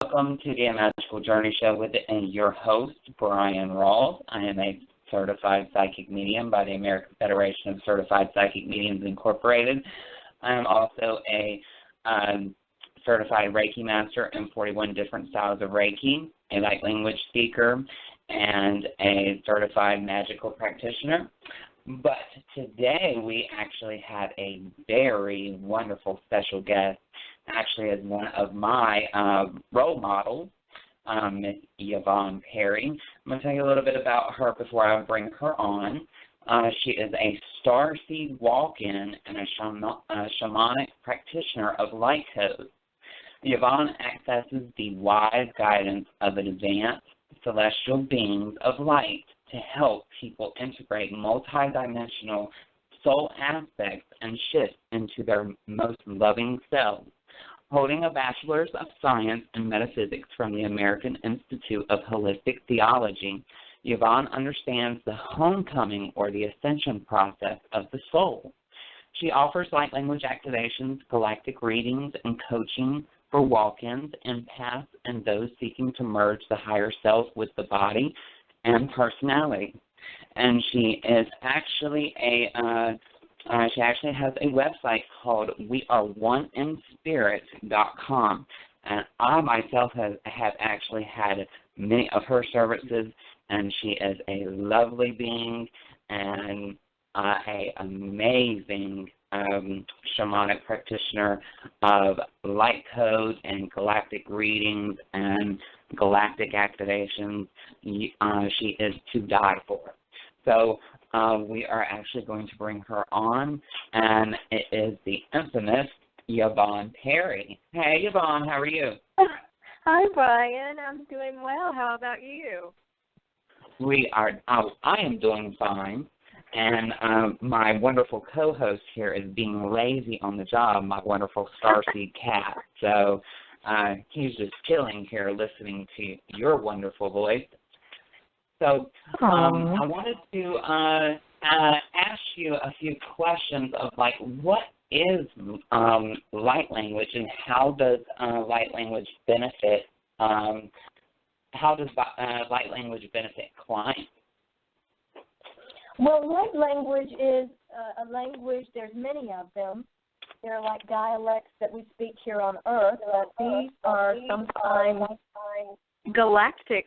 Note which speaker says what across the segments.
Speaker 1: Welcome to the Magical Journey Show with your host, Bryan Rawls. I am a certified psychic medium by the American Federation of Certified Psychic Mediums Incorporated. I am also a certified Reiki master in 41 different styles of Reiki, a light language speaker, and a certified magical practitioner. But today we actually have a very wonderful special guest, actually as one of my role models, Miss Yvonne Perry. I'm going to tell you a little bit about her before I bring her on. She is a starseed walk-in and a shamanic practitioner of light codes. Yvonne accesses the wise guidance of advanced celestial beings of light to help people integrate multidimensional soul aspects and shift into their most loving selves. Holding a Bachelor's of Science in Metaphysics from the American Institute of Holistic Theology, Yvonne understands the homecoming or the ascension process of the soul. She offers light language activations, galactic readings, and coaching for walk-ins, empaths, and those seeking to merge the higher self with the body and personality. And she is actually she actually has a website called weareoneinspirit.com. And I myself have actually had many of her services, and she is a lovely being and an amazing shamanic practitioner of light codes and galactic readings and galactic activations. She is to die for. So we are actually going to bring her on, and it is the infamous Yvonne Perry. Hey, Yvonne, how are you?
Speaker 2: Hi, Bryan. I'm doing well. How about you?
Speaker 1: I am doing fine, and my wonderful co-host here is being lazy on the job, my wonderful starseed cat. So he's just chilling here listening to your wonderful voice. So I wanted to ask you a few questions of, like, what is light language and how does light language benefit light language benefit clients?
Speaker 2: Well, light language is a language, there's many of them. They're like dialects that we speak here on Earth, but these are sometimes galactic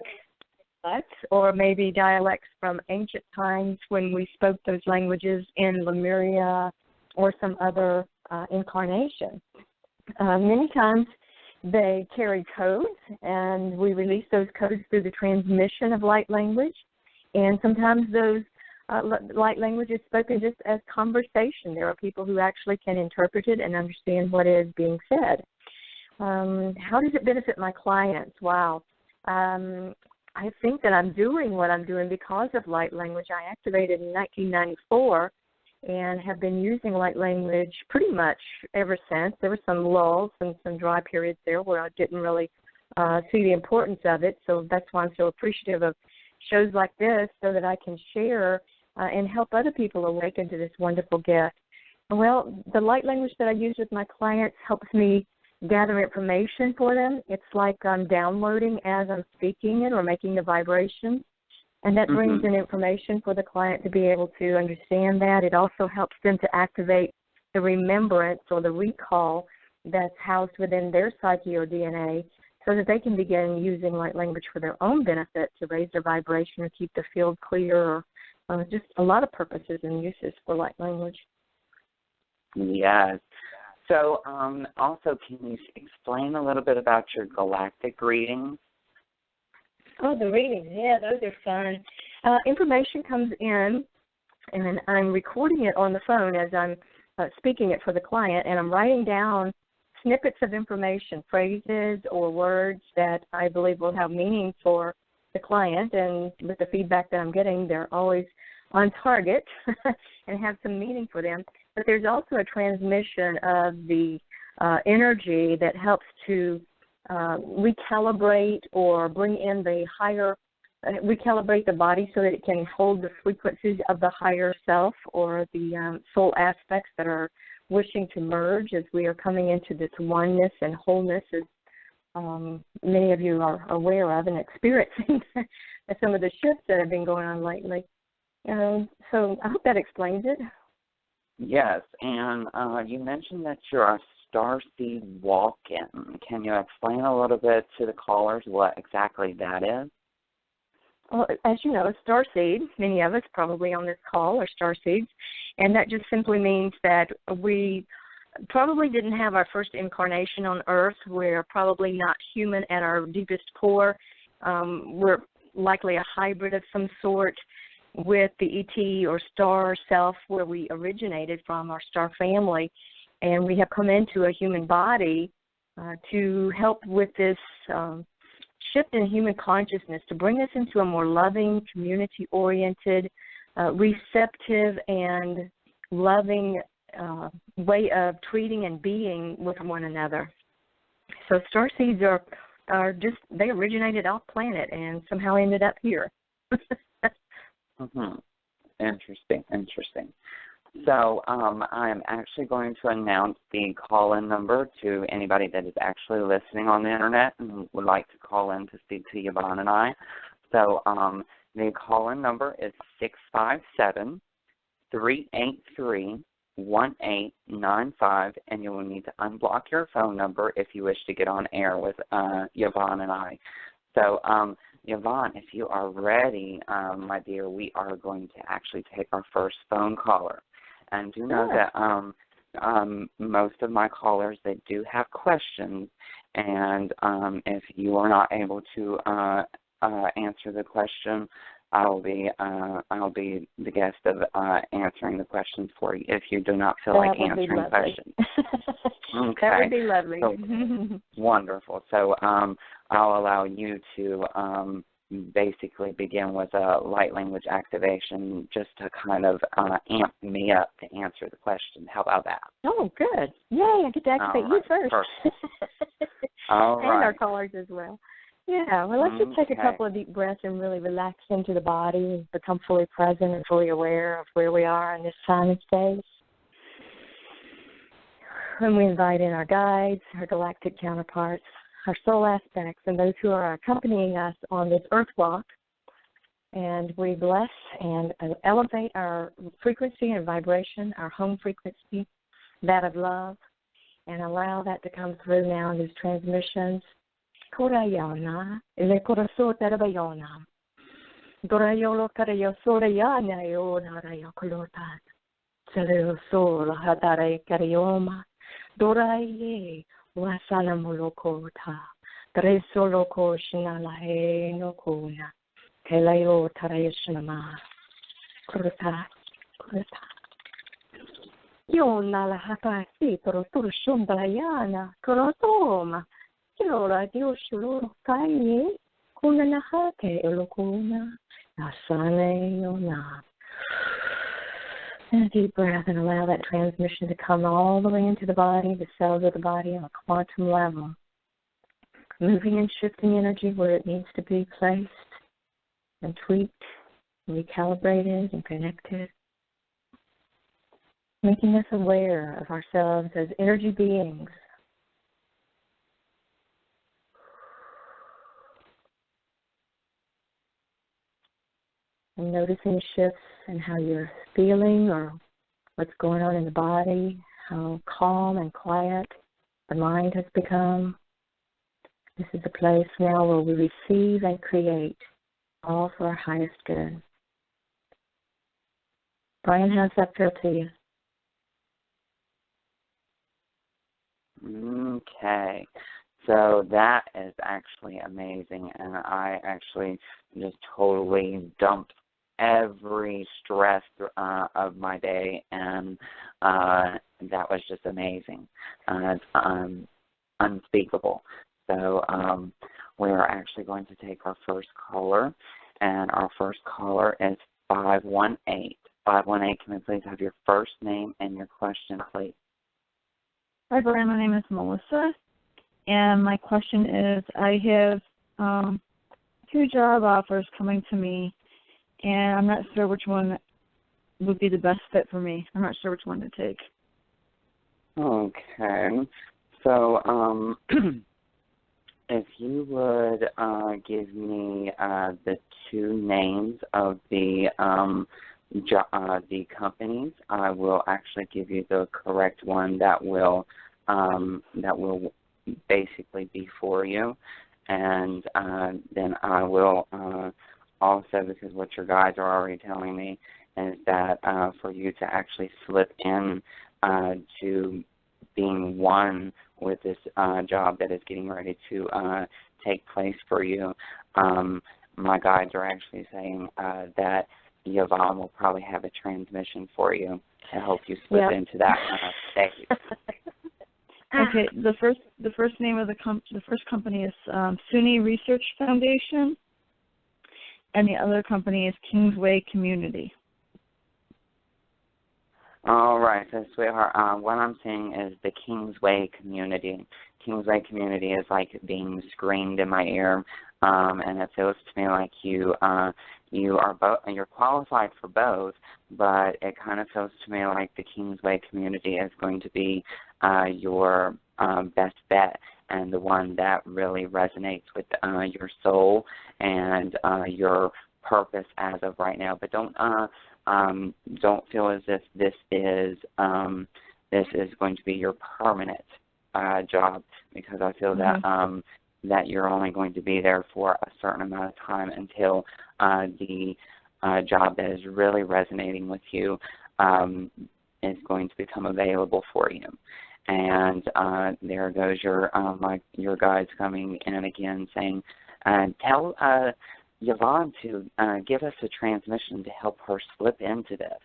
Speaker 2: dialects, or maybe dialects from ancient times when we spoke those languages in Lemuria or some other incarnation. Many times they carry codes, and we release those codes through the transmission of light language, and sometimes those light language is spoken just as conversation. There are people who actually can interpret it and understand what is being said. How does it benefit my clients? Wow. I think that I'm doing what I'm doing because of light language. I activated in 1994 and have been using light language pretty much ever since. There were some lulls and some dry periods there where I didn't really see the importance of it, so that's why I'm so appreciative of shows like this so that I can share and help other people awaken to this wonderful gift. Well, the light language that I use with my clients helps me gather information for them. It's like I'm downloading as I'm speaking it or making the vibrations, and that brings in information for the client to be able to understand that. It also helps them to activate the remembrance or the recall that's housed within their psyche or DNA so that they can begin using light language for their own benefit to raise their vibration or keep the field clear, or just a lot of purposes and uses for light language.
Speaker 1: Yes. So also, can you explain a little bit about your galactic readings?
Speaker 2: Oh, the readings, yeah, those are fun. Information comes in, and I'm recording it on the phone as I'm speaking it for the client, and I'm writing down snippets of information, phrases or words that I believe will have meaning for the client, and with the feedback that I'm getting, they're always on target and have some meaning for them. But there's also a transmission of the energy that helps to recalibrate or bring in the higher, recalibrate the body so that it can hold the frequencies of the higher self or the soul aspects that are wishing to merge as we are coming into this oneness and wholeness as many of you are aware of and experiencing some of the shifts that have been going on lately. So I hope that explains it.
Speaker 1: Yes, and you mentioned that you're a starseed walk-in. Can you explain a little bit to the callers what exactly that is?
Speaker 2: Well, as you know, a starseed, many of us probably on this call are starseeds, and that just simply means that we probably didn't have our first incarnation on Earth. We're probably not human at our deepest core. We're likely a hybrid of some sort with the ET or star self where we originated from, our star family, and we have come into a human body to help with this shift in human consciousness, to bring us into a more loving, community-oriented, receptive, and loving way of treating and being with one another. So starseeds are just, they originated off planet and somehow ended up here.
Speaker 1: Interesting. So I'm actually going to announce the call-in number to anybody that is actually listening on the Internet and would like to call in to speak to Yvonne and I. So the call-in number is 657-383-1895, and you will need to unblock your phone number if you wish to get on air with Yvonne and I. So Yvonne, if you are ready, my dear, we are going to actually take our first phone caller. And do know that most of my callers, they do have questions, and if you are not able to answer the question, I'll be the guest of answering the questions for you if you do not feel like answering questions. Okay.
Speaker 2: That would be lovely.
Speaker 1: So, wonderful. So I'll allow you to basically begin with a light language activation just to kind of amp me up to answer the question. How about that?
Speaker 2: Oh, good. Yay, I get to activate you first.
Speaker 1: All right.
Speaker 2: And our callers as well. Yeah, well, let's just take a couple of deep breaths and really relax into the body and become fully present and fully aware of where we are in this time and space. When we invite in our guides, our galactic counterparts, our soul aspects, and those who are accompanying us on this earth walk, and we bless and elevate our frequency and vibration, our home frequency, that of love, and allow that to come through now in these transmissions. Korayana, ele corazón terabayona. Dorayolo karayo sorayana yona rayo kolota. Celero sol hatare karayoma. Doraye wasana molokota. Tresolo ko shinala he no kuna. Kelayo tarayashnama. Kurta. Yona la hata si toro turshundayana. Korotoma. Ora Dio shuru kai kuna na hake elokuna nasane yona. And a deep breath and allow that transmission to come all the way into the body, the cells of the body on a quantum level. Moving and shifting energy where it needs to be placed and tweaked, recalibrated and connected. Making us aware of ourselves as energy beings. And noticing shifts in how you're feeling or what's going on in the body, how calm and quiet the mind has become. This is a place now where we receive and create, all for our highest good. Brian, how's that feel to you?
Speaker 1: Okay. So that is actually amazing, and I actually just totally dumped every stress of my day, and that was just amazing. It's unspeakable. So we are actually going to take our first caller, and our first caller is 518. 518, can we please have your first name and your question, please?
Speaker 3: Hi, Brian. My name is Melissa, and my question is, I have 2 job offers coming to me, and I'm not sure which one would be the best fit for me. I'm not sure which one to take.
Speaker 1: Okay. So If you would give me the two names of the companies, I will actually give you the correct one that will basically be for you. And then I will also, because what your guides are already telling me is that for you to actually slip in to being one with this job that is getting ready to take place for you, my guides are actually saying that Yvonne will probably have a transmission for you to help you slip into that state.
Speaker 3: Okay, the first name of the first company is SUNY Research Foundation, and the other company is Kingsway Community.
Speaker 1: All right, so sweetheart, what I'm seeing is the Kingsway Community. Kingsway Community is like being screamed in my ear, and it feels to me like you're qualified for both, but it kind of feels to me like the Kingsway Community is going to be your best bet and the one that really resonates with your soul and your purpose as of right now. But don't feel as if this is going to be your permanent job, because I feel that you're only going to be there for a certain amount of time until the job that is really resonating with you is going to become available for you. And there goes your guides coming in again saying, tell Yvonne to give us a transmission to help her slip into this.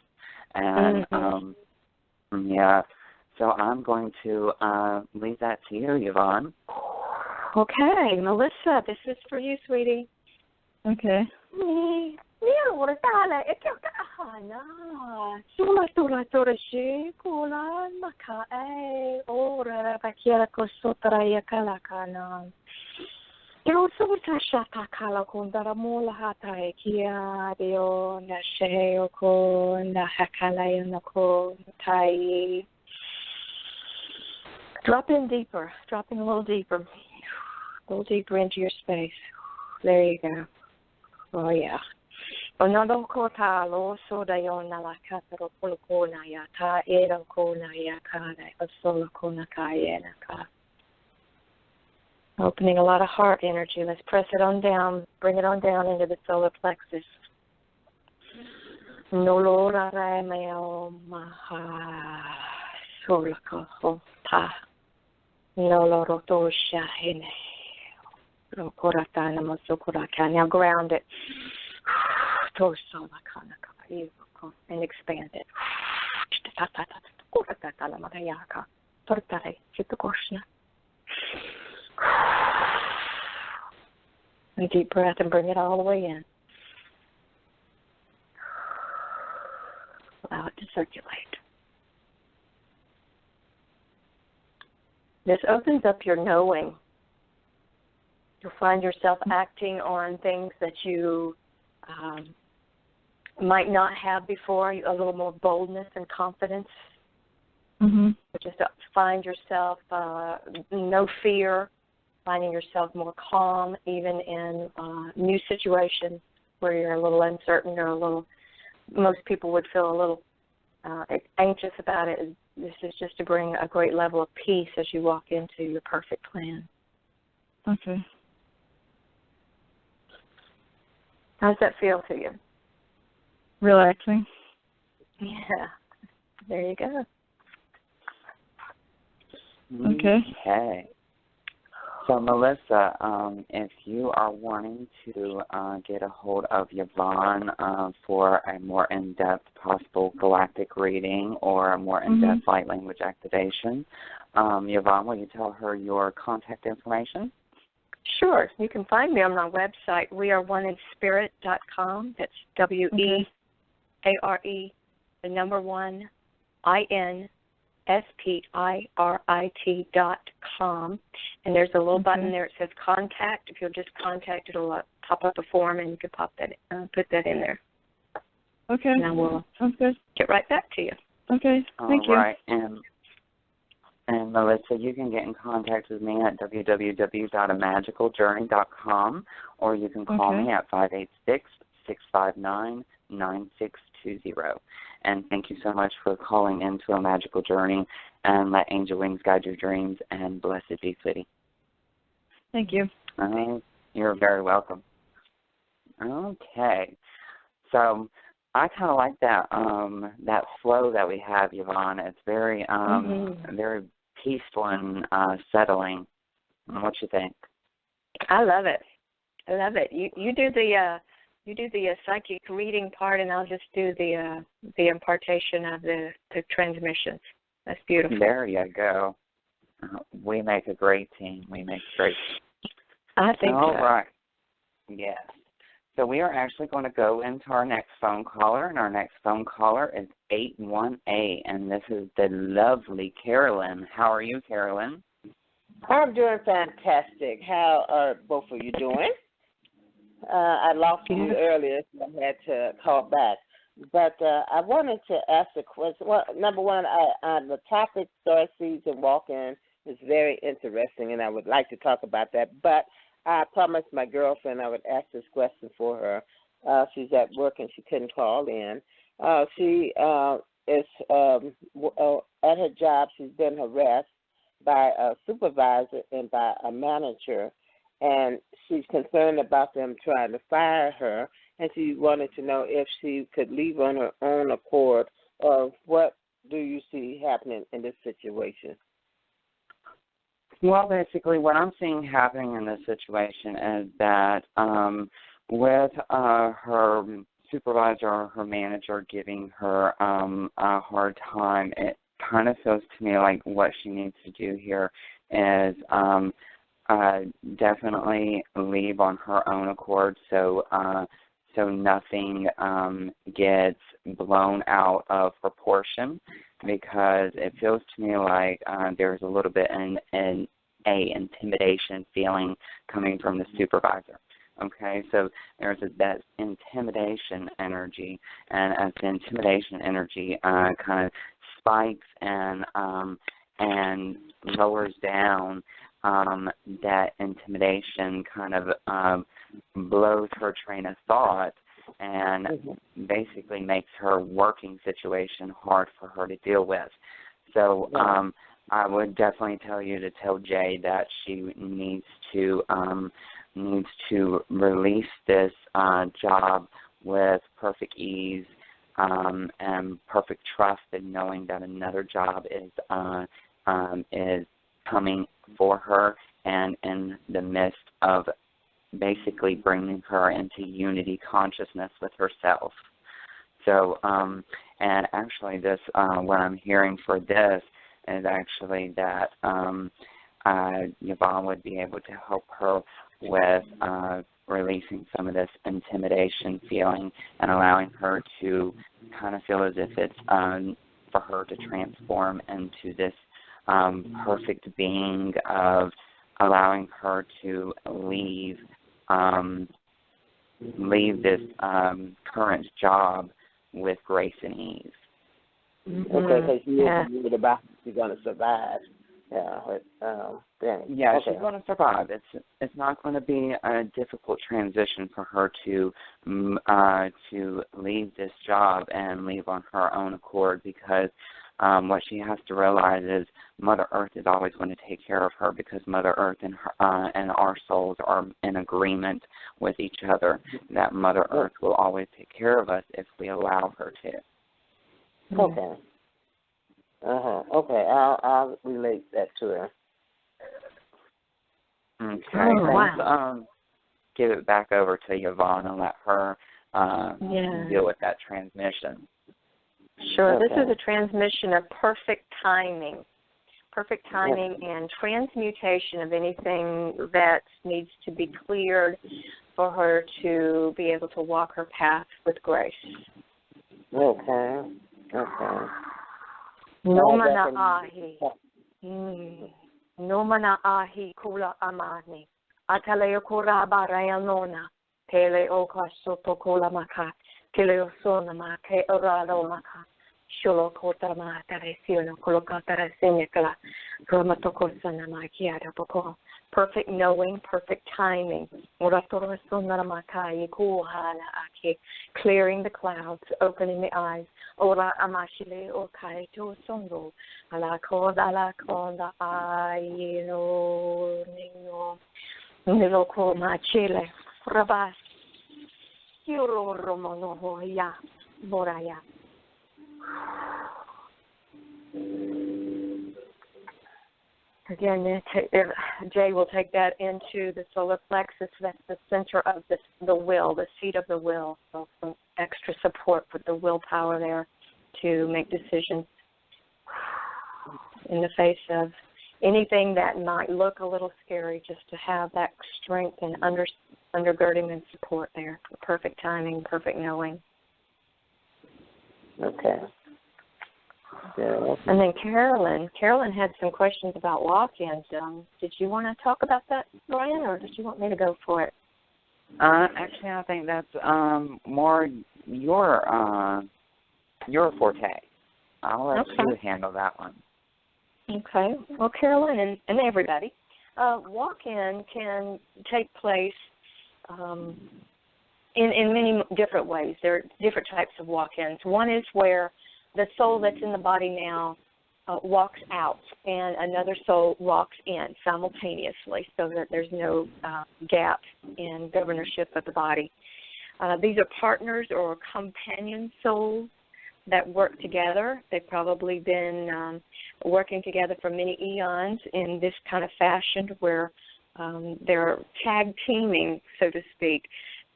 Speaker 1: And so I'm going to leave that to you, Yvonne.
Speaker 2: Okay, Melissa, this is for you, sweetie.
Speaker 3: Okay.
Speaker 2: Drop in a little deeper into your space. There you go. Oh, yeah. Onado kota lo soda yon na la kataro polokona ya ta era kona ya kare osola kona kayena ka. Opening a lot of heart energy. Let's press it on down. Bring it on down into the solar plexus. Nolora re meo maha solaka hota. Noloro tosha hene. Now ground it. And expand it. A deep breath and bring it all the way in. Allow it to circulate. This opens up your knowing. You'll find yourself acting on things that you might not have before, a little more boldness and confidence. Just find yourself, no fear, finding yourself more calm, even in new situations where you're a little uncertain or most people would feel a little anxious about it. This is just to bring a great level of peace as you walk into your perfect plan.
Speaker 3: Okay.
Speaker 2: How does that feel to you?
Speaker 3: Relaxing.
Speaker 2: Yeah. There you go.
Speaker 3: Okay.
Speaker 1: Okay. So, Melissa, if you are wanting to get a hold of Yvonne for a more in-depth possible galactic reading or a more in-depth light language activation, Yvonne, will you tell her your contact information?
Speaker 2: Sure. You can find me on my website, weareoneinspirit.com. That's WEARE, the number 1, INSPIRIT.com. And there's a little button there that says contact. If you'll just contact, it'll pop up a form, and you can put that in there.
Speaker 3: Okay.
Speaker 2: And I will
Speaker 3: Sounds good.
Speaker 2: get right back to you.
Speaker 3: Okay. Thank you.
Speaker 1: All right. And And Melissa, you can get in contact with me at www.amagicaljourney.com, or you can call me at 586-659-9620. And thank you so much for calling into A Magical Journey, and let angel wings guide your dreams, and blessed be, sweetie.
Speaker 3: Thank you.
Speaker 1: You're very welcome. Okay. So I kind of like that that flow that we have, Yvonne. It's very very peaceful and settling. What you think?
Speaker 2: I love it. I love it. You do the psychic reading part, and I'll just do the impartation of the transmissions. That's beautiful.
Speaker 1: There you go. We make a great team.
Speaker 2: I think so.
Speaker 1: All right. Yes. So we are actually going to go into our next phone caller, and our next phone caller is 818, and this is the lovely Carolyn. How are you, Carolyn?
Speaker 4: I'm doing fantastic. How are both of you doing? I lost you earlier, so I had to call back. But I wanted to ask a question. Well, number one, the topic, star seeds and walk-in, is very interesting, and I would like to talk about that. But I promised my girlfriend I would ask this question for her. She's at work and she couldn't call in. She is at her job. She's been harassed by a supervisor and by a manager, and she's concerned about them trying to fire her, and she wanted to know if she could leave on her own accord, or what do you see happening in this situation?
Speaker 1: Well, basically, what I'm seeing happening in this situation is that with her supervisor or her manager giving her a hard time, it kind of feels to me like what she needs to do here is definitely leave on her own accord, so nothing gets blown out of proportion, because it feels to me like there's a little bit an intimidation feeling coming from the supervisor. Okay, so there's that intimidation energy, and as the intimidation energy kind of spikes and lowers down, that intimidation kind of blows her train of thought and basically makes her working situation hard for her to deal with. So I would definitely tell you to tell Jay that she needs to release this job with perfect ease and perfect trust in knowing that another job is coming for her, and in the midst of basically bringing her into unity consciousness with herself. So, and actually this, what I'm hearing for this is actually that Yvonne would be able to help her with releasing some of this intimidation feeling and allowing her to kind of feel as if it's for her to transform into this perfect being of allowing her to leave this current job with grace and ease.
Speaker 4: Okay, because you're worried about you're going to survive.
Speaker 1: She's going to survive. It's not going to be a difficult transition for her to leave this job and leave on her own accord, because what she has to realize is Mother Earth is always going to take care of her, because Mother Earth and our souls are in agreement with each other, that Mother Earth will always take care of us if we allow her to.
Speaker 4: Okay. Okay, I'll relate that to her.
Speaker 1: Okay. Let's give it back over to Yvonne and let her deal with that transmission.
Speaker 2: Sure. Okay. This is a transmission of perfect timing and transmutation of anything that needs to be cleared for her to be able to walk her path with grace.
Speaker 4: Okay.
Speaker 2: Nomana ahi. Nomana ahi kula amani. Atale kura barayanona. Tele oka soto kola maka. Tele osona make orado maka. Sholo Kotama Taresino Kolokatara Senekala, Ramatoko Sanamakia Boko. Perfect knowing, perfect timing. Clearing the clouds, opening the eyes. Ora amashile o kaito sondo. Ala koda ayino nino. Niloko machile. Rabas. Yuro romono hoya. Boraya. Again, Jay will take that into the solar plexus. That's the center of the will, the seat of the will. So some extra support for the willpower there to make decisions in the face of anything that might look a little scary, just to have that strength and undergirding and support there. Perfect timing, perfect knowing.
Speaker 4: Okay. Yeah.
Speaker 2: And then Carolyn had some questions about walk-ins. Did you want to talk about that, Brian, or did you want me to go for it?
Speaker 1: Actually, I think that's more your forte. I'll let you handle that one.
Speaker 2: Okay. Well, Carolyn and everybody, walk-in can take place in many different ways. There are different types of walk-ins. One is where the soul that's in the body now walks out, and another soul walks in simultaneously, so that there's no gap in governorship of the body. These are partners or companion souls that work together. They've probably been working together for many eons in this kind of fashion, where they're tag teaming, so to speak.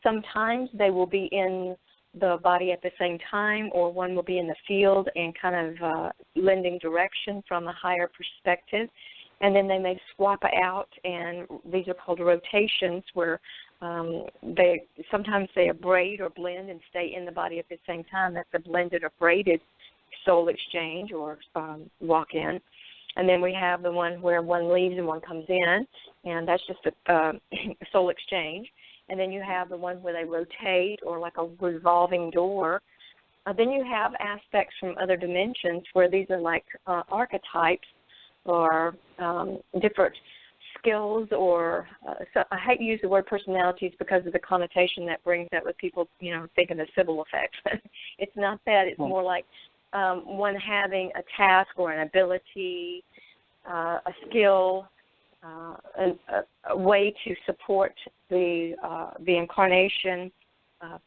Speaker 2: Sometimes they will be in the body at the same time, or one will be in the field and kind of lending direction from a higher perspective. And then they may swap out, and these are called rotations, where sometimes they braid or blend and stay in the body at the same time. That's a blended or braided soul exchange or walk-in. And then we have the one where one leaves and one comes in, and that's just a soul exchange. And then you have the one where they rotate, or like a revolving door. Then you have aspects from other dimensions where these are like archetypes or different skills, or so I hate to use the word personalities because of the connotation that brings that with people, thinking of civil effects. It's not that. It's more like one having a task or an ability, a skill, a way to support the incarnation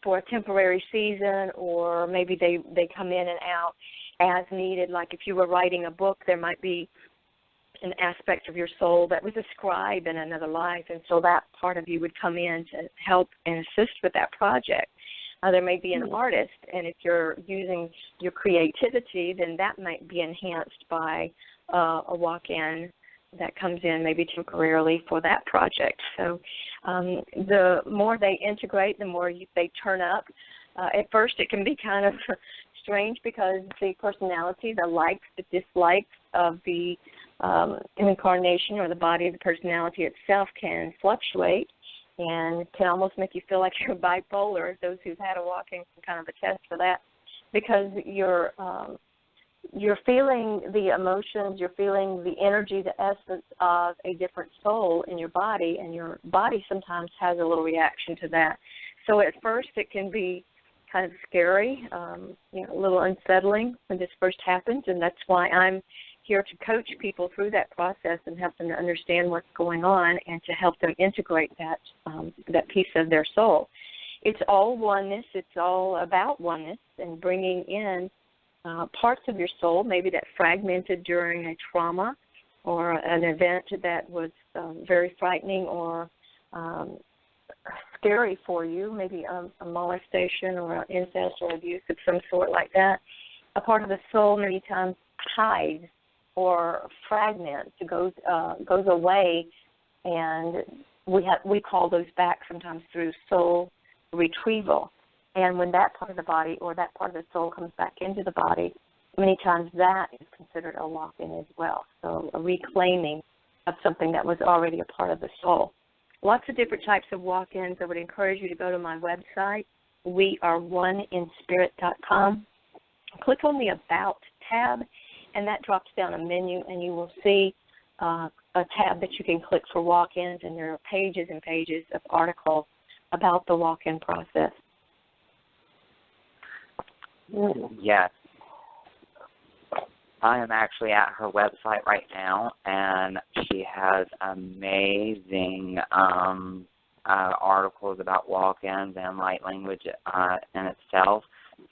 Speaker 2: for a temporary season, or maybe they come in and out as needed. Like if you were writing a book, there might be an aspect of your soul that was a scribe in another life, and so that part of you would come in to help and assist with that project. There may be an artist, and if you're using your creativity, then that might be enhanced by a walk-in that comes in maybe temporarily for that project. So the more they integrate, the more they turn up. At first it can be kind of strange because the personality, the likes, the dislikes of the incarnation or the body of the personality itself can fluctuate and can almost make you feel like you're bipolar. Those who've had a walk-in can kind of attest to that, because you're feeling the emotions, you're feeling the energy, the essence of a different soul in your body, and your body sometimes has a little reaction to that. So at first it can be kind of scary, a little unsettling when this first happens, and that's why I'm here to coach people through that process and help them to understand what's going on and to help them integrate that piece of their soul. It's all oneness. It's all about oneness and bringing in parts of your soul, maybe that fragmented during a trauma or an event that was very frightening or scary for you, maybe a molestation or an incest or abuse of some sort like that. A part of the soul many times hides or fragments, goes away, and we call those back sometimes through soul retrieval. And when that part of the body or that part of the soul comes back into the body, many times that is considered a walk-in as well. So a reclaiming of something that was already a part of the soul. Lots of different types of walk-ins. I would encourage you to go to my website, weareoneinspirit.com, click on the About tab, and that drops down a menu, and you will see a tab that you can click for walk-ins, and there are pages and pages of articles about the walk-in process.
Speaker 1: Yes. I am actually at her website right now, and she has amazing articles about walk-ins and light language in itself.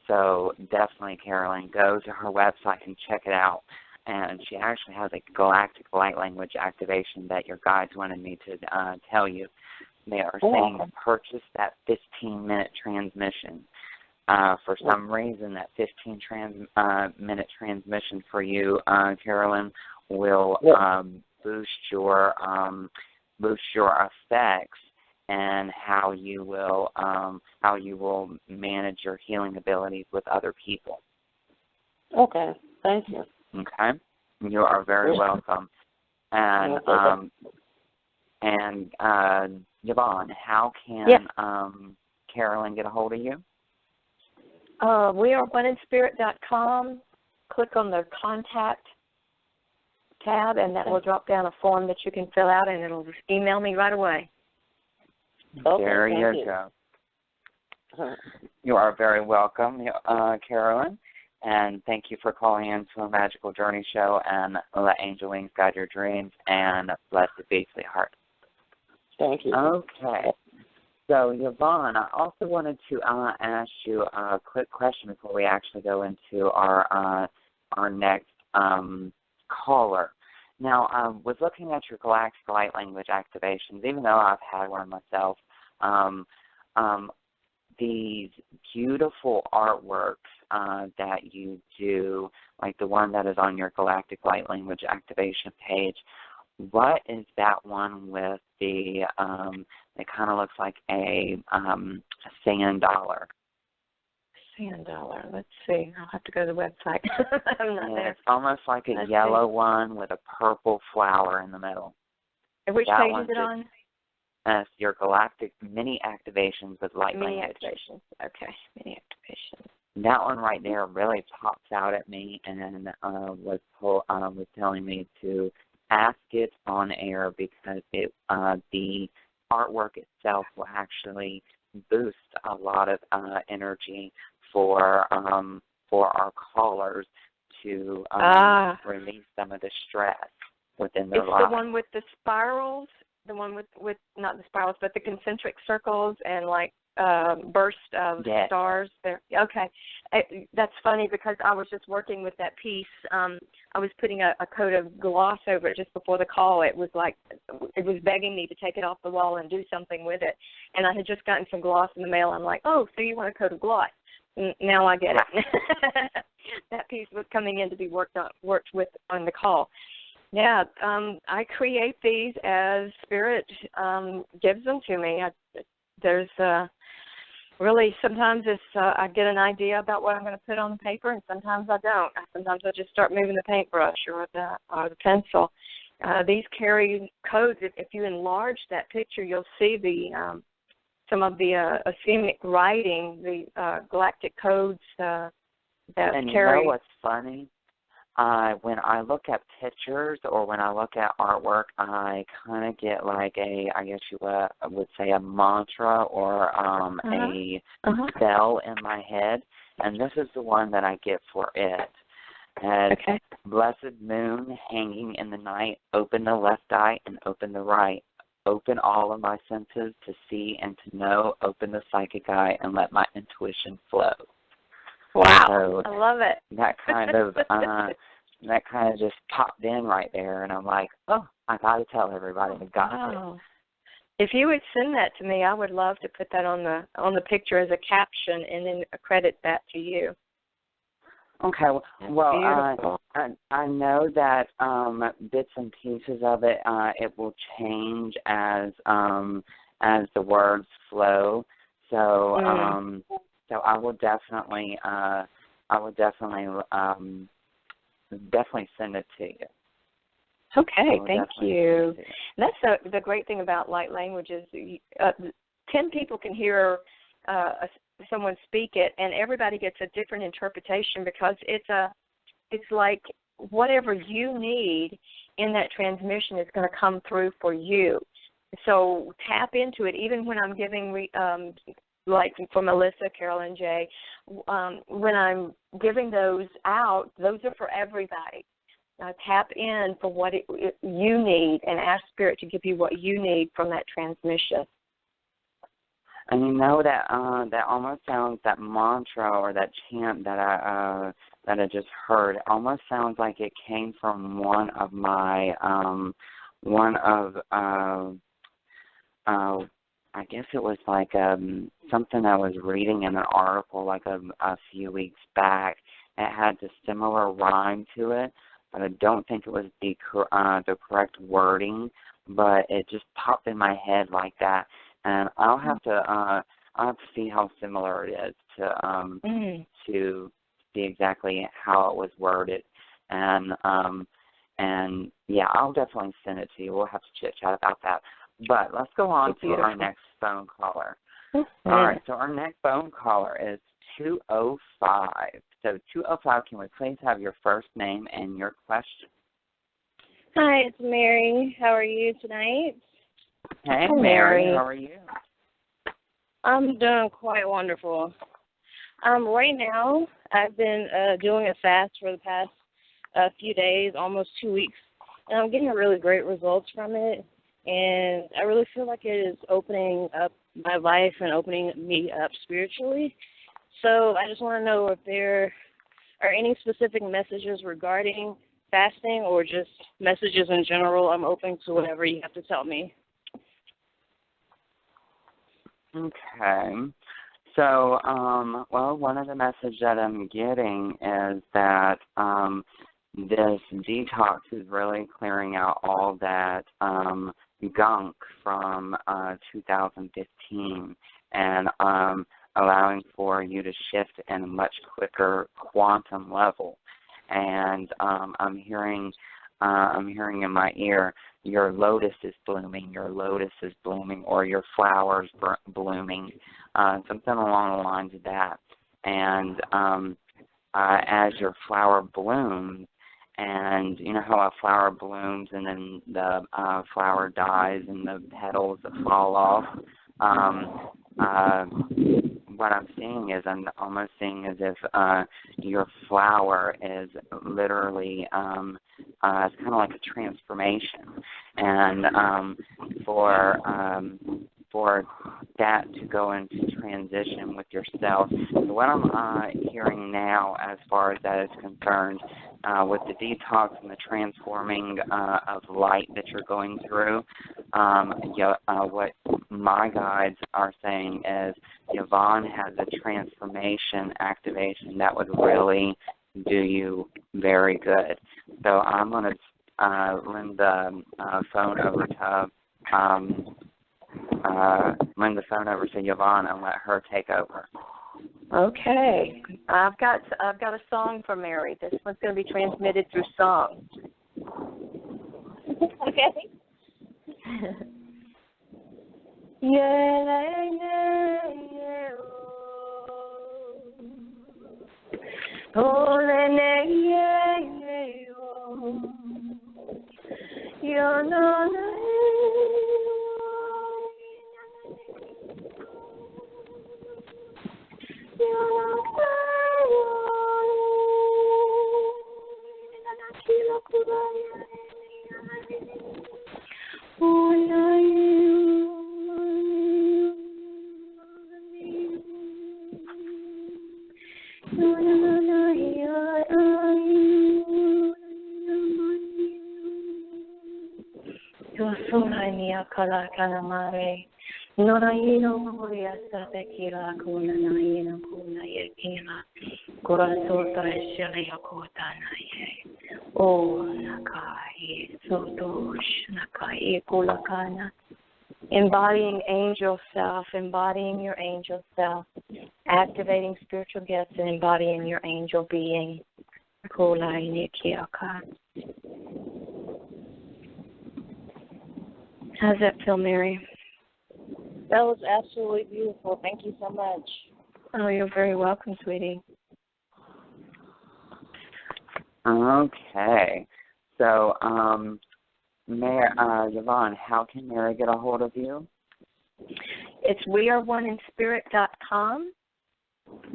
Speaker 1: So definitely, Carolyn, go to her website and check it out. And she actually has a galactic light language activation that your guides wanted me to tell you. They are saying to purchase that 15-minute transmission. For some reason, that 15-minute transmission for you, Carolyn, will boost your effects and how you will manage your healing abilities with other people.
Speaker 4: Okay, thank you.
Speaker 1: Okay, you are very welcome. And Yvonne, how can Carolyn get a hold of you?
Speaker 2: We are oneinspirit.com. Click on the Contact tab, and that will drop down a form that you can fill out, and it'll just email me right away.
Speaker 4: Okay,
Speaker 1: there you go. You are very welcome, Carolyn, and thank you for calling in to a Magical Journey show, and let Angel Wings guide your dreams, and blessed be, sweetheart.
Speaker 4: Thank you.
Speaker 1: Okay. So, Yvonne, I also wanted to ask you a quick question before we actually go into our next caller. Now, I was looking at your Galactic Light Language activations, even though I've had one myself. These beautiful artworks that you do, like the one that is on your Galactic Light Language activation page, what is that one with the, it kind of looks like a sand dollar.
Speaker 2: Sand dollar. Let's see. I'll have to go to the website. I'm not there.
Speaker 1: It's almost like a yellow one with a purple flower in the middle.
Speaker 2: And which page is it on?
Speaker 1: Your Galactic Mini Activations with Light Language.
Speaker 2: Mini Activations. Okay, Mini Activations.
Speaker 1: That one right there really pops out at me, and was telling me to ask it on air because the artwork itself will actually boost a lot of energy for our callers to release some of the stress within their lives.
Speaker 2: It's the one with the spirals, the one with not the spirals, but the concentric circles and like burst of stars there. Okay. That's funny because I was just working with that piece. I was putting a coat of gloss over it just before the call. It was begging me to take it off the wall and do something with it. And I had just gotten some gloss in the mail. I'm like, oh, so you want a coat of gloss? Now I get it. That piece was coming in to be worked with on the call. Yeah, I create these as Spirit gives them to me. There's really sometimes it's I get an idea about what I'm going to put on the paper, and sometimes I don't. Sometimes I just start moving the paintbrush or the pencil. These carry codes. If you enlarge that picture, you'll see the some of the asemic writing, the galactic codes that
Speaker 1: and
Speaker 2: carry.
Speaker 1: You know what's funny? When I look at pictures or when I look at artwork, I kind of get like I guess you would say a mantra or a spell in my head, and this is the one that I get for it.
Speaker 2: Okay.
Speaker 1: Blessed moon hanging in the night, open the left eye and open the right. Open all of my senses to see and to know. Open the psychic eye and let my intuition flow.
Speaker 2: Wow,
Speaker 1: so
Speaker 2: I love it.
Speaker 1: That kind of just popped in right there, and I'm like, oh, I got to tell everybody. I got to.
Speaker 2: If you would send that to me, I would love to put that on the picture as a caption and then credit that to you.
Speaker 1: Okay. Well, I know that bits and pieces of it it will change as the words flow. So so I will definitely definitely send it to you.
Speaker 2: Okay, thank you. That's the great thing about light language is 10 people can hear someone speak it, and everybody gets a different interpretation because it's like whatever you need in that transmission is going to come through for you. So tap into it. Even when I'm giving, like for Melissa, Carol, and Jay, when I'm giving those out, those are for everybody. Tap in for what you need and ask Spirit to give you what you need from that transmission.
Speaker 1: And you know that that almost sounds, that mantra or that chant that I just heard, almost sounds like it came from one of my I guess it was like something I was reading in an article like a few weeks back. It had the similar rhyme to it, but I don't think it was the correct wording. But it just popped in my head like that, and I'll have to see how similar it is to see exactly how it was worded, and yeah, I'll definitely send it to you. We'll have to chit chat about that. But let's go on to our next phone caller. All right, so our next phone caller is 205. So 205, can we please have your first name and your question?
Speaker 5: Hi, it's Mary. How are you tonight?
Speaker 1: Hey, Mary. How are you?
Speaker 5: I'm doing quite wonderful. Right now, I've been doing a fast for the past few days, almost 2 weeks, and I'm getting really great results from it. And I really feel like it is opening up my life and opening me up spiritually. So I just want to know if there are any specific messages regarding fasting or just messages in general. I'm open to whatever you have to tell me.
Speaker 1: Okay. So, well, one of the messages that I'm getting is that this detox is really clearing out all that gunk from 2015 and allowing for you to shift in a much quicker quantum level. And I'm hearing in my ear, your lotus is blooming, or your flowers blooming, something along the lines of that. And as your flower blooms, and you know how a flower blooms and then the flower dies and the petals fall off? What I'm seeing is I'm almost seeing as if your flower is literally it's kind of like a transformation, and for that to go into transition with yourself. So what I'm hearing now as far as that is concerned, with the detox and the transforming of light that you're going through, what my guides are saying is Yvonne has a transformation activation that would really do you very good. So I'm going to lend the phone over to Yvonne and let her take over.
Speaker 2: Okay. I've got a song for Mary. This one's going to be transmitted through song.
Speaker 5: Okay.
Speaker 2: Embodying angel self, embodying your angel self, activating spiritual gifts and embodying your angel being. How's that feel, Mary?
Speaker 5: That was absolutely beautiful. Thank you so much.
Speaker 2: Oh, you're very welcome, sweetie.
Speaker 1: Okay. So, Yvonne, how can Mary get a hold of you?
Speaker 2: It's weareoneinspirit.com,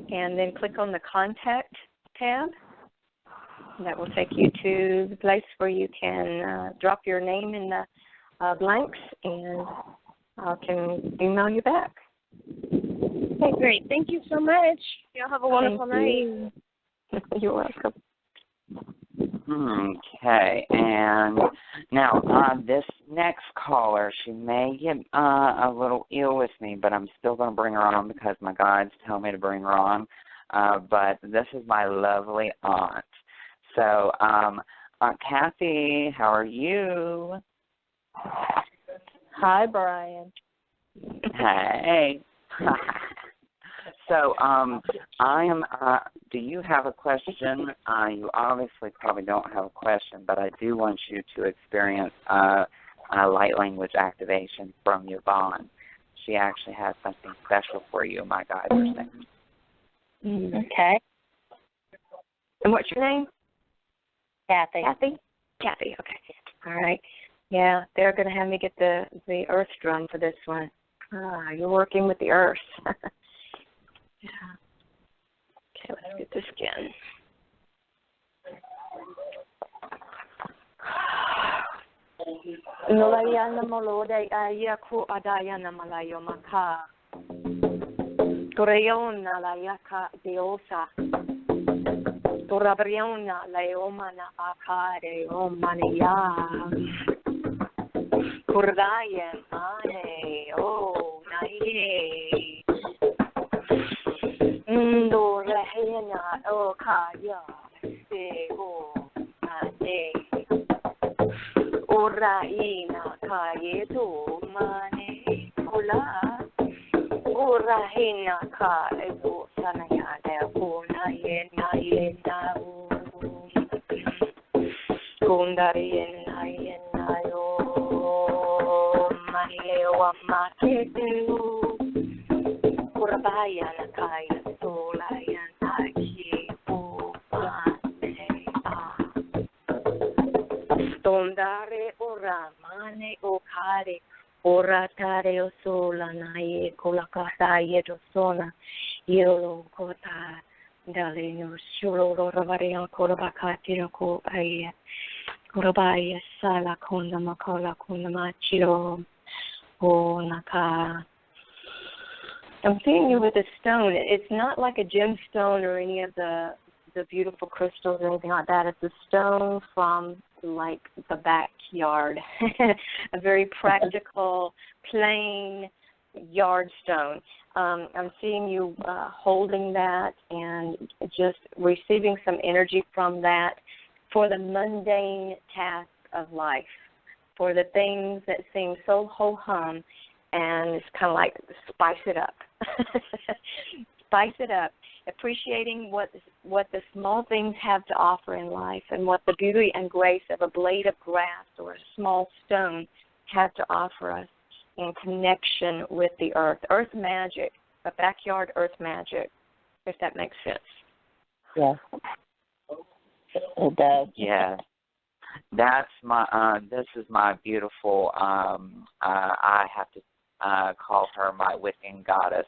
Speaker 2: and then click on the Contact tab. That will take you to the place where you can drop your name in the blanks, and I can email you back.
Speaker 5: Okay, great. Thank you so much. Y'all have a wonderful night.
Speaker 2: You're welcome.
Speaker 1: Okay, and now this next caller, she may get a little ill with me, but I'm still going to bring her on because my guides tell me to bring her on. But this is my lovely aunt. So, Kathy, how are you?
Speaker 6: Hi, Brian.
Speaker 1: Hey. So, I am, do you have a question? You obviously probably don't have a question, but I do want you to experience a light language activation from Yvonne. She actually has something special for you, my guides are saying.
Speaker 6: Okay.
Speaker 2: And what's your name?
Speaker 6: Kathy.
Speaker 2: Kathy, okay. All right. Yeah, they're going to have me get the earth drum for this one. You're working with the earth. Yeah. Okay, let's get this again. Nolayana molode ayaku adayana malayo maka. Torayona layaka deosa. Torabriona layomana akare omania. Kurdaya mane oh naye. Ndo rahena o kaya se o ane. Oraina kaye to mane kula. Orahena ka edo sanaya de kuna yena yena o. Kundari yena yena yo. Mane wa maketu. Kurabaya na kaya solaya na ki o mane a. Stondare ora mane o kare. Ora tare o sola na ye kolakata ye do sona yelo kota dale no shulo ravarian korabakati no ko ay korabaya sala konda makola konda machiro o naka. I'm seeing you with a stone. It's not like a gemstone or any of the beautiful crystals or anything like that. It's a stone from like the backyard, a very practical, plain yard stone. I'm seeing you holding that and just receiving some energy from that for the mundane task of life, for the things that seem so ho-hum, and it's kind of like spice it up. Spice it up. Appreciating what the small things have to offer in life and what the beauty and grace of a blade of grass or a small stone have to offer us in connection with the earth. Earth magic, a backyard earth magic, if that makes sense.
Speaker 6: Yeah, it does.
Speaker 1: Yeah. That's my, this is my beautiful, I have to call her my Wiccan goddess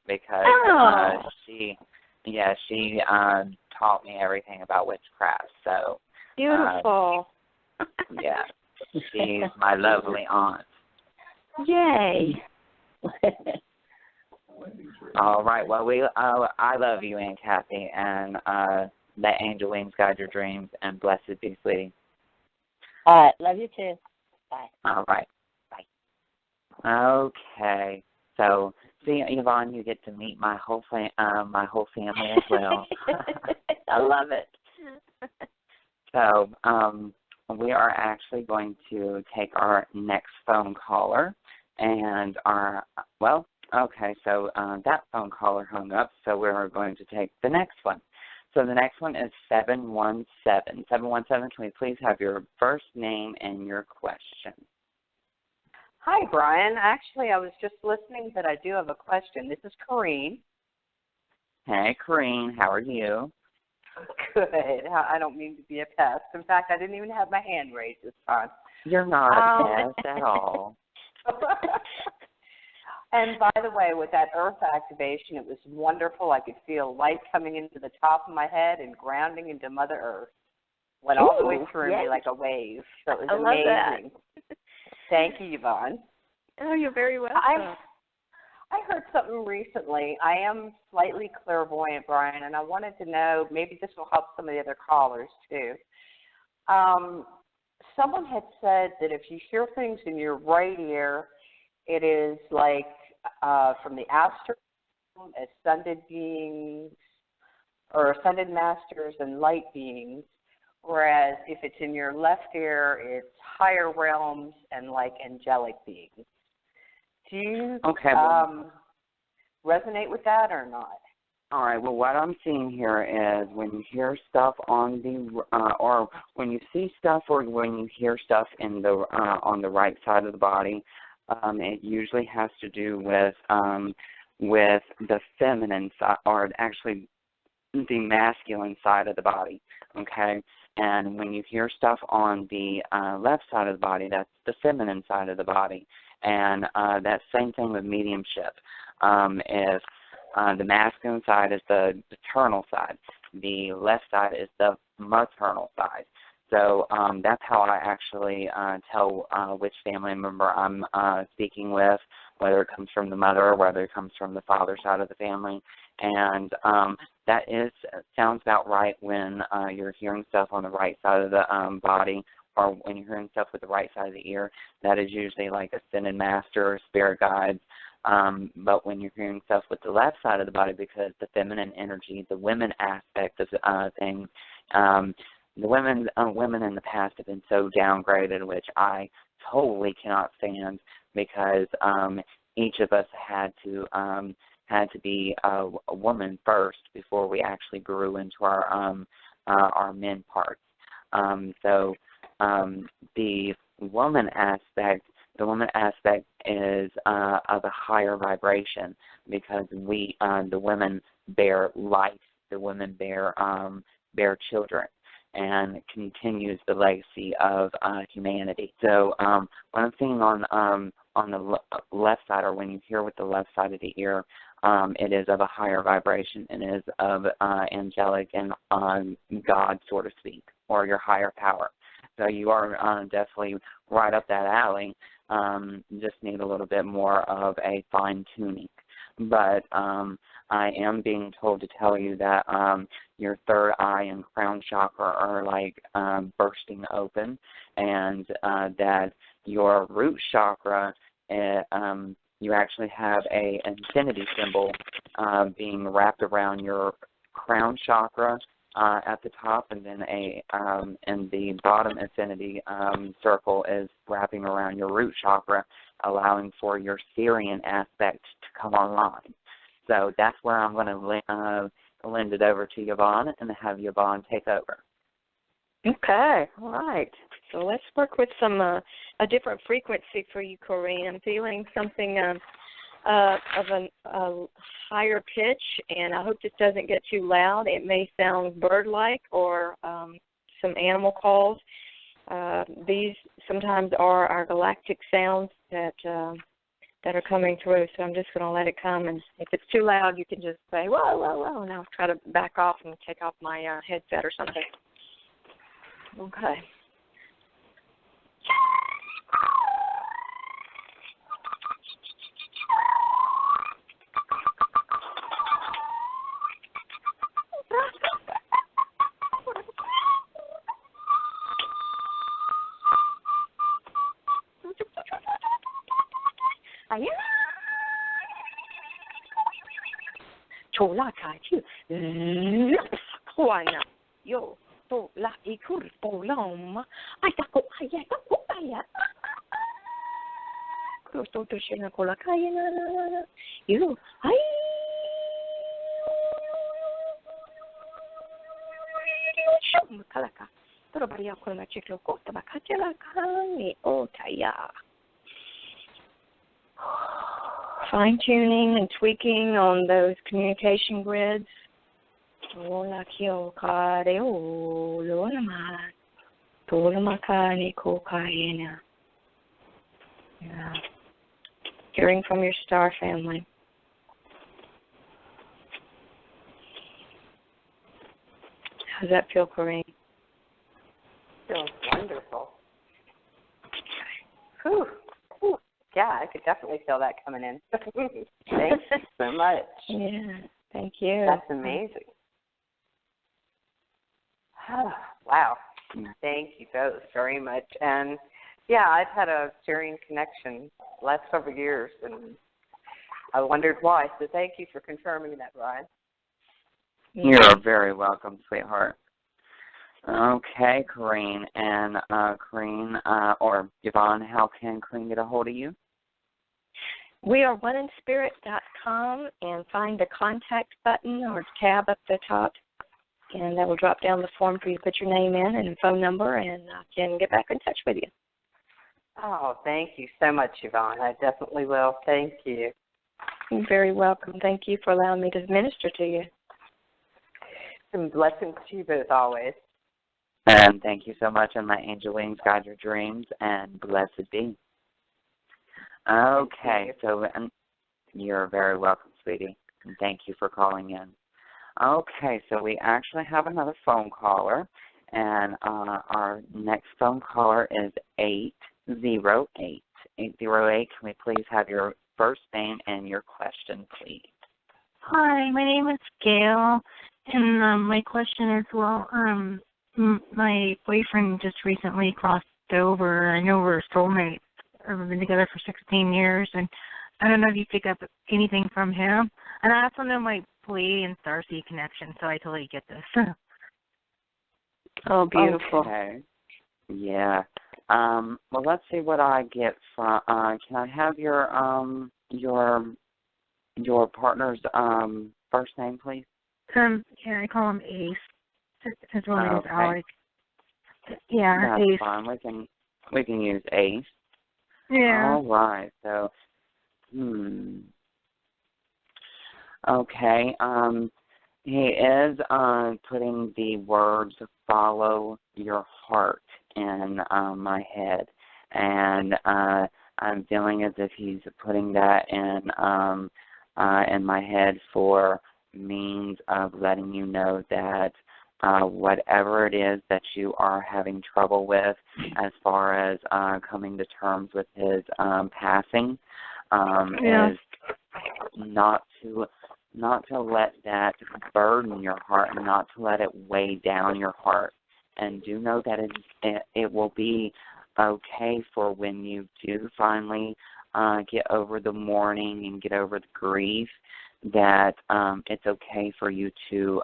Speaker 1: because she taught me everything about witchcraft. So
Speaker 2: beautiful.
Speaker 1: Yeah, she's my lovely aunt.
Speaker 2: Yay!
Speaker 1: All right. Well, I love you, Aunt Kathy, and let angel wings guide your dreams, and blessed be, sweetie.
Speaker 6: All right. Love you too. Bye.
Speaker 1: All right. Bye. Okay. So, see, Yvonne, you get to meet my whole family as well.
Speaker 2: I love it.
Speaker 1: So, we are actually going to take our next phone caller, and that phone caller hung up, so we're going to take the next one. So the next one is 717. 717, can we please have your first name and your question?
Speaker 7: Hi, Brian. Actually, I was just listening, but I do have a question. This is Corrine.
Speaker 1: Hey, Corrine, how are you?
Speaker 7: Good. I don't mean to be a pest. In fact, I didn't even have my hand raised this time.
Speaker 1: You're not a pest at all.
Speaker 7: And by the way, with that earth activation, it was wonderful. I could feel light coming into the top of my head and grounding into Mother Earth. Went all the way through me like a wave. So it was amazing.
Speaker 2: That.
Speaker 7: Thank you, Yvonne.
Speaker 2: Oh, you're very welcome.
Speaker 7: I heard something recently. I am slightly clairvoyant, Brian, and I wanted to know, maybe this will help some of the other callers too. Someone had said that if you hear things in your right ear, it is like from the astral, ascended beings, or ascended masters and light beings, whereas if it's in your left ear, it's higher realms and like angelic beings. Do you resonate with that or not?
Speaker 1: All right. Well, what I'm seeing here is when you hear stuff on the, or when you see stuff, or when you hear stuff in the on the right side of the body, it usually has to do with the feminine side, or actually the masculine side of the body. Okay. And when you hear stuff on the left side of the body, that's the feminine side of the body. And that same thing with mediumship. If the masculine side is the paternal side, the left side is the maternal side. So that's how I actually tell which family member I'm speaking with, whether it comes from the mother or whether it comes from the father side of the family. And that sounds about right when you're hearing stuff on the right side of the body, or when you're hearing stuff with the right side of the ear. That is usually like ascended master or spirit guides. But when you're hearing stuff with the left side of the body, because the feminine energy, the women aspect of things, the women in the past have been so downgraded, which I totally cannot stand, because each of us had to be a woman first before we actually grew into our men parts. So the woman aspect is of a higher vibration, because the women bear life, the women bear children, and continues the legacy of humanity. So what I'm seeing on the left side, or when you hear with the left side of the ear, it is of a higher vibration, and is of angelic and God, so to speak, or your higher power. So you are definitely right up that alley. Just need a little bit more of a fine-tuning. But I am being told to tell you that your third eye and crown chakra are like bursting open, and that your root chakra, you actually have an infinity symbol being wrapped around your crown chakra at the top, and then and the bottom infinity circle is wrapping around your root chakra, allowing for your Syrian aspect to come online. So that's where I'm going to lend it over to Yvonne and have Yvonne take over.
Speaker 2: Okay, all right. So let's work with some a different frequency for you, Corrine. I'm feeling something of a higher pitch, and I hope this doesn't get too loud. It may sound bird-like or some animal calls. These sometimes are our galactic sounds that are coming through, so I'm just going to let it come, and if it's too loud, you can just say, whoa, whoa, whoa, and I'll try to back off and take off my headset or something. Okay. Chola kachi, Juana, yo, to la ikur poloma, ayako, aya. Krosto to shena kola kaya na, yo, ay. Shum kalaka, pero bariya ko na chiklo ko tabakatela kani o taya.
Speaker 5: fine-tuning and tweaking on those communication grids. Yeah. Hearing from your star family. How does that feel, Corinne?
Speaker 7: Feels wonderful. Whew. Whew. Yeah, I could definitely feel that coming in. Thanks so much.
Speaker 5: Yeah, thank you.
Speaker 7: That's amazing. Wow. Thank you both very much. And, yeah, I've had a Syrian connection the last several years, and I wondered why. So thank you for confirming that, Brian.
Speaker 1: You're very welcome, sweetheart. Okay, Corinne. And Corinne, or Yvonne, how can Corinne get a hold of you?
Speaker 5: We are oneinspirit.com, and find the contact button or tab up the top, and that will drop down the form for you to put your name in and phone number, and I can get back in touch with you.
Speaker 7: Oh, thank you so much, Yvonne. I definitely will. Thank you.
Speaker 5: You're very welcome. Thank you for allowing me to minister to you.
Speaker 7: And blessings to you both always.
Speaker 1: And thank you so much, and my angel wings guide your dreams, and blessed be. Okay, so and you're very welcome, sweetie, and thank you for calling in. Okay, so we actually have another phone caller, and our next phone caller is 808. 808, can we please have your first name and your question, please?
Speaker 8: Hi, my name is Gail, and my question is, my boyfriend just recently crossed over. I know we're soulmates. We've been together for 16 years, and I don't know if you pick up anything from him. And I also know my Pleiadian Starseed connection, so I totally get this.
Speaker 5: Oh, beautiful.
Speaker 1: Okay. Yeah. Well, let's see what I get from. Can I have your partner's first name, please?
Speaker 8: Yeah, I call him Ace. His real name is
Speaker 1: Okay.
Speaker 8: Alex. Yeah,
Speaker 1: That's
Speaker 8: Ace.
Speaker 1: fine. We can use Ace.
Speaker 8: Yeah.
Speaker 1: All right. So, okay. He is putting the words "follow your heart" in my head, and I'm feeling as if he's putting that in my head for means of letting you know that whatever it is that you are having trouble with as far as coming to terms with his passing is not to let that burden your heart and not to let it weigh down your heart. And do know that it will be okay for when you do finally get over the mourning and get over the grief, that it's okay for you to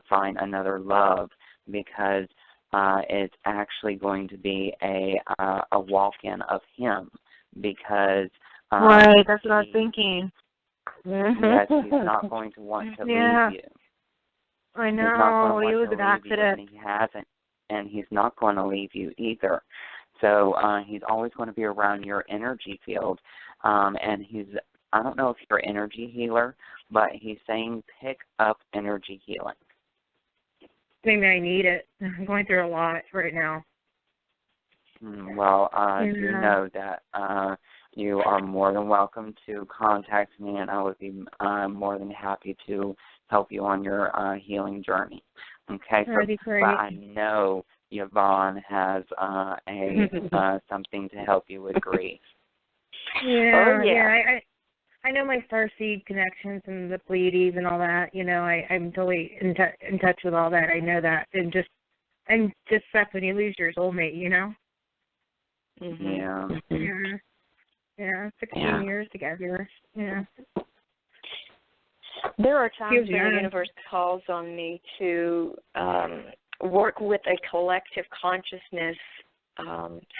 Speaker 1: find another love, because it's actually going to be a walk-in of him, because
Speaker 8: right, that's what I was thinking.
Speaker 1: That he's not going to want to leave you.
Speaker 8: I know, it was an accident.
Speaker 1: And he hasn't, and he's not going to leave you either. So he's always going to be around your energy field, and I don't know if you're an energy healer, but he's saying pick up energy healing.
Speaker 8: Maybe I need it. I'm going through a lot right now.
Speaker 1: Well, you know that you are more than welcome to contact me, and I would be more than happy to help you on your healing journey. Okay,
Speaker 8: that'd be great.
Speaker 1: But I know Yvonne has something to help you with grief.
Speaker 8: Yeah. I know my starseed connections and the Pleiades and all that. You know, I'm totally in touch with all that. I know that, and just sucks when you lose your soulmate. You know.
Speaker 1: Mm-hmm.
Speaker 8: Yeah. 16 years together. Yeah.
Speaker 5: There are times when the universe calls on me to work with a collective consciousness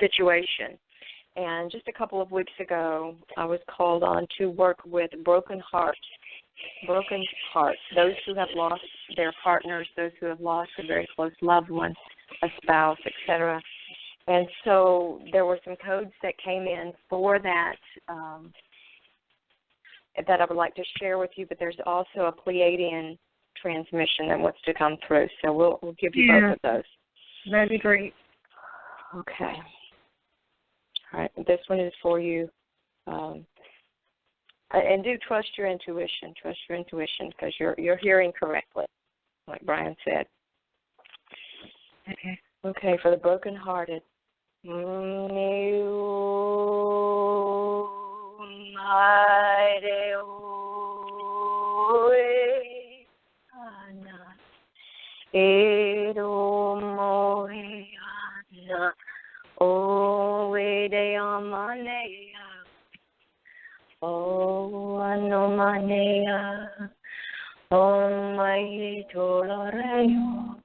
Speaker 5: situation. And just a couple of weeks ago, I was called on to work with broken hearts, those who have lost their partners, those who have lost a very close loved one, a spouse, etc. And so there were some codes that came in for that, that I would like to share with you, but there's also a Pleiadian transmission that wants to come through. So we'll give you both of those.
Speaker 8: That'd be great.
Speaker 5: Okay. All right. This one is for you. And do trust your intuition. Trust your intuition because you're hearing correctly, like Brian said.
Speaker 8: Okay.
Speaker 5: Okay, for the brokenhearted. Oh, anomanea, oh my tolerayo.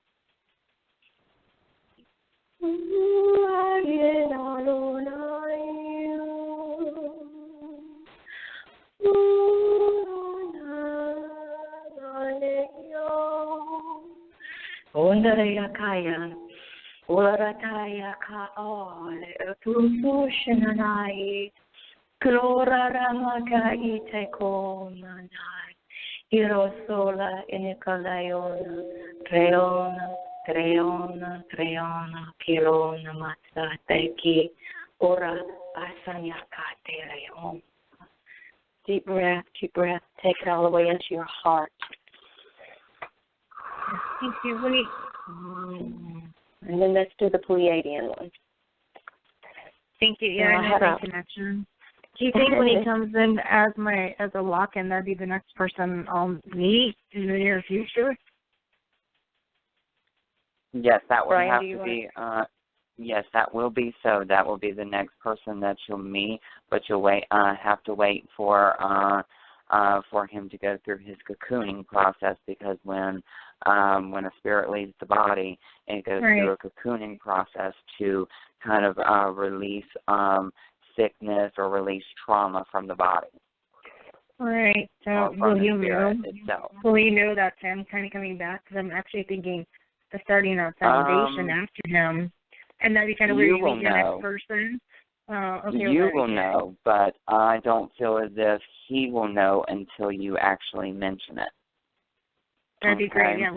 Speaker 5: Ondaya kaya, urataya ka ole, tutushanai. Klora ramaka ite komanai, irosola inikaleona, treona, kilona matsa teki, ora asanya katereon. Deep breath, take it all the way into your heart.
Speaker 8: Thank you.
Speaker 5: And then let's do the Pleiadian one.
Speaker 8: Thank you. Yeah, I have a connection. Do you think when he comes in as a lock-in, that'd be the next person I'll meet in the near future?
Speaker 1: Yes, that would
Speaker 5: Brian,
Speaker 1: have to be. Yes, that will be so. That will be the next person that you'll meet, but you'll have to wait for him to go through his cocooning process, because when a spirit leaves the body, it goes through a cocooning process to kind of release sickness or release trauma from the body.
Speaker 8: All right. So will you know that's him kind of coming back? Because I'm actually thinking of starting a foundation after him, and that'd be kind of where you meet your next person. Okay,
Speaker 1: you will know, but I don't feel as if he will know until you actually mention it.
Speaker 8: That'd be great. Yeah,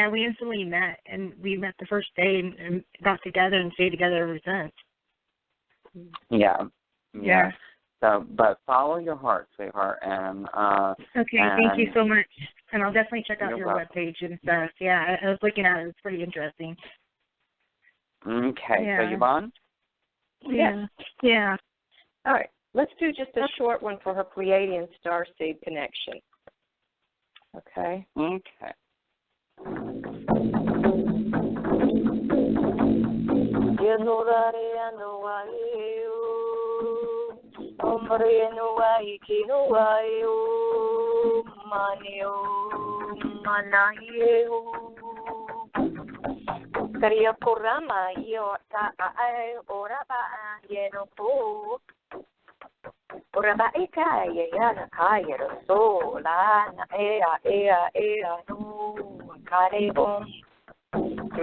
Speaker 8: we instantly met, and we met the first day and got together and stayed together ever since.
Speaker 1: Yeah. So, but follow your heart, sweetheart, and
Speaker 8: okay. Thank you so much, and I'll definitely check out your webpage and stuff. Yeah, I was looking at it. It's pretty interesting.
Speaker 1: Okay. So, Yvonne.
Speaker 8: Yeah.
Speaker 5: All right. Let's do just a short one for her Pleiadian starseed connection. Okay.
Speaker 1: Okay.
Speaker 2: Karia kurama yo ta ai ora ba yeno po ora ba ika ya na kaya so la na ea no kare bon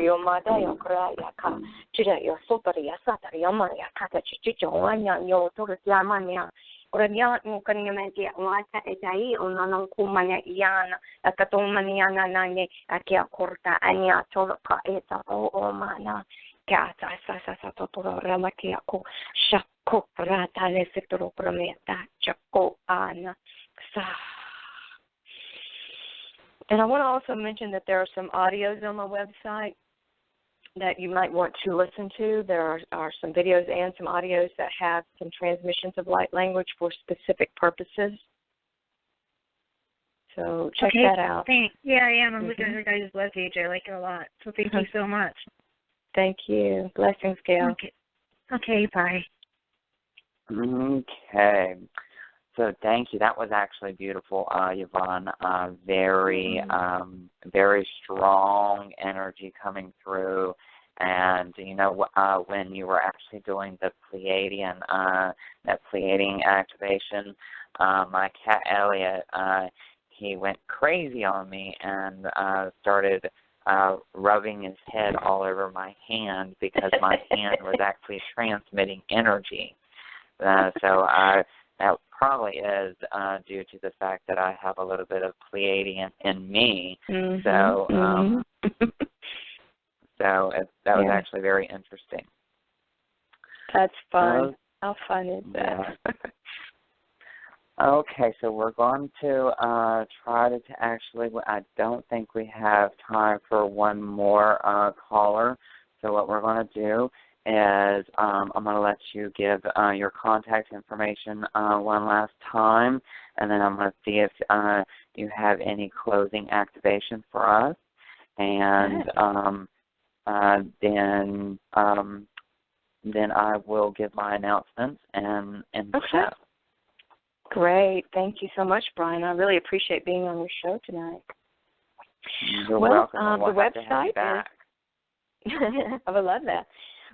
Speaker 2: yo mata yo kra ya ka chira yo so tari ya sa tari ya ma ya ka ta chi anya yo to ya ma ya ora ya no kanya me ya wa ta e dai ona non kumanya yana akatomania na nane akia korta ania toloka eta o mana kata sa to rama kia ko shakko rata le setoro prometa chakko ana sa. And I want to also mention that there are some audios on my website that you might want to listen to. There are some videos and some audios that have some transmissions of light language for specific purposes. So check that out.
Speaker 8: Thanks. Yeah, I am. I'm looking at her guys' webpage. I like it a lot. So thank you so much.
Speaker 5: Thank you. Blessings, Gail.
Speaker 8: Okay, bye.
Speaker 1: Okay. So thank you. That was actually beautiful, Yvonne. Very strong energy coming through. And, when you were actually doing the Pleiadian, that Pleiadian activation, my cat Elliot, he went crazy on me and started rubbing his head all over my hand because my hand was actually transmitting energy. So that probably is due to the fact that I have a little bit of Pleiadian in me.
Speaker 2: Mm-hmm.
Speaker 1: So, that was actually very interesting.
Speaker 2: That's fun. How fun is that?
Speaker 1: Yeah. Okay, so we're going to try to actually, I don't think we have time for one more caller. So what we're going to do is I'm going to let you give your contact information one last time, and then I'm going to see if you have any closing activation for us. And then I will give my announcements and the show.
Speaker 2: Great. Thank you so much, Brian. I really appreciate being on your show tonight.
Speaker 1: You're welcome.
Speaker 2: The website is I would love that.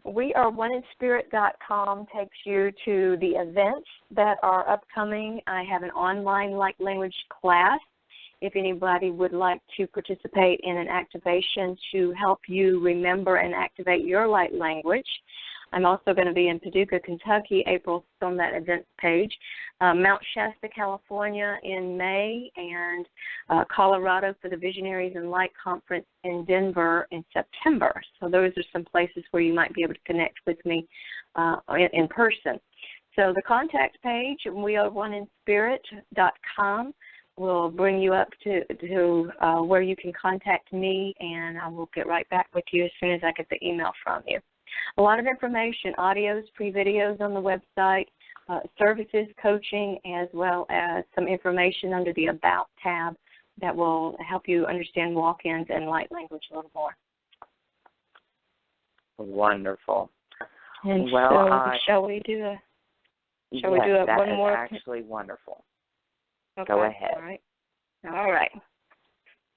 Speaker 2: weareoneinspirit.com takes you to the events that are upcoming. I have an online light language class if anybody would like to participate in an activation to help you remember and activate your light language. I'm also going to be in Paducah, Kentucky, April, on that events page, Mount Shasta, California in May, and Colorado for the Visionaries and Light Conference in Denver in September. So those are some places where you might be able to connect with me in person. So the contact page, weareoneinspirit.com, will bring you up to where you can contact me, and I will get right back with you as soon as I get the email from you. A lot of information, audios, pre-videos on the website, services, coaching, as well as some information under the About tab that will help you understand walk-ins and light language a little more.
Speaker 1: Wonderful.
Speaker 2: And
Speaker 1: well,
Speaker 2: shall we do one more?
Speaker 1: That is actually wonderful.
Speaker 2: Okay.
Speaker 1: Go ahead.
Speaker 2: All right.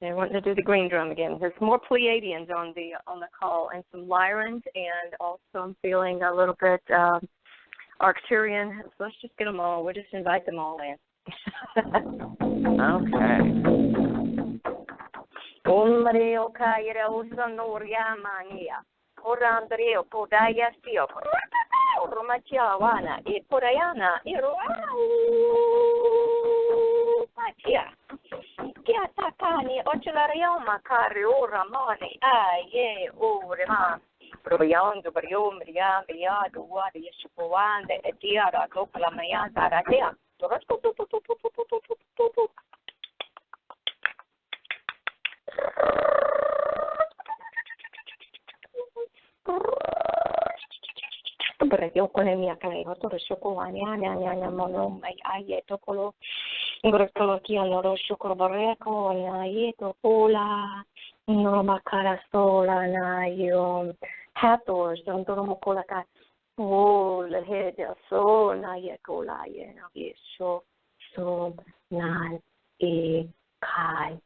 Speaker 2: They want to do the green drum again. There's more Pleiadians on the call, and some Lyrans, and also I'm feeling a little bit Arcturian. So let's just get them all. We'll just invite them all in.
Speaker 1: Okay.
Speaker 2: Kiatakani ochelarioma kariora mani aye urema. Proyando briom bria bria duwa yeshuwande etiara kopla maya taratea. Pero yo con mi acá otro chocolate ya mono mai aye tokolo ngoro kia loro chocolate ko na yeto pola no makara sola na yo hatos don todo mokola ka o le head so na ye kola ye na yeso so nan e kai.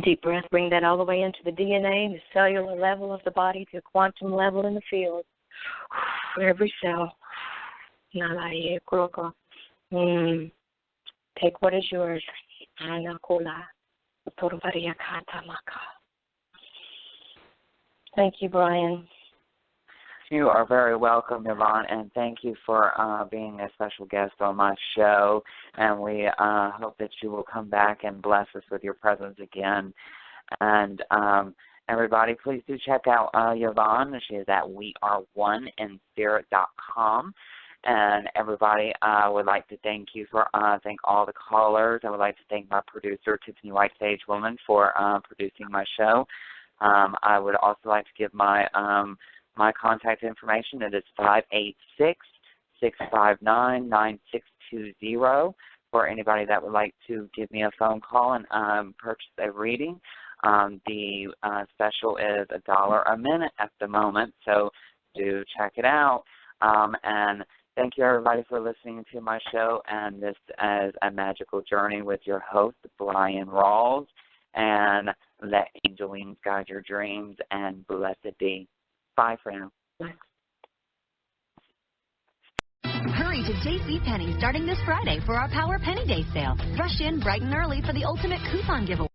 Speaker 2: Deep breath, bring that all the way into the DNA, the cellular level of the body, to the quantum level in the field. Every cell. Take what is yours. Thank you, Brian.
Speaker 1: You are very welcome, Yvonne, and thank you for being a special guest on my show. And we hope that you will come back and bless us with your presence again. And everybody, please do check out Yvonne. She is at weareoneinspirit.com. And everybody, I would like to thank all the callers. I would like to thank my producer, Tiffany White Sage Woman, for producing my show. I would also like to give my contact information. It is 586-659-9620 for anybody that would like to give me a phone call and purchase a reading. The special is $1 a minute at the moment, so do check it out. And thank you, everybody, for listening to my show. And this is A Magical Journey with your host, Bryan Rawls. And let angel wings guide your dreams, and blessed be. Bye for now.
Speaker 9: Hurry to JCPenney starting this Friday for our Power Penny Day sale. Rush in bright and early for the ultimate coupon giveaway.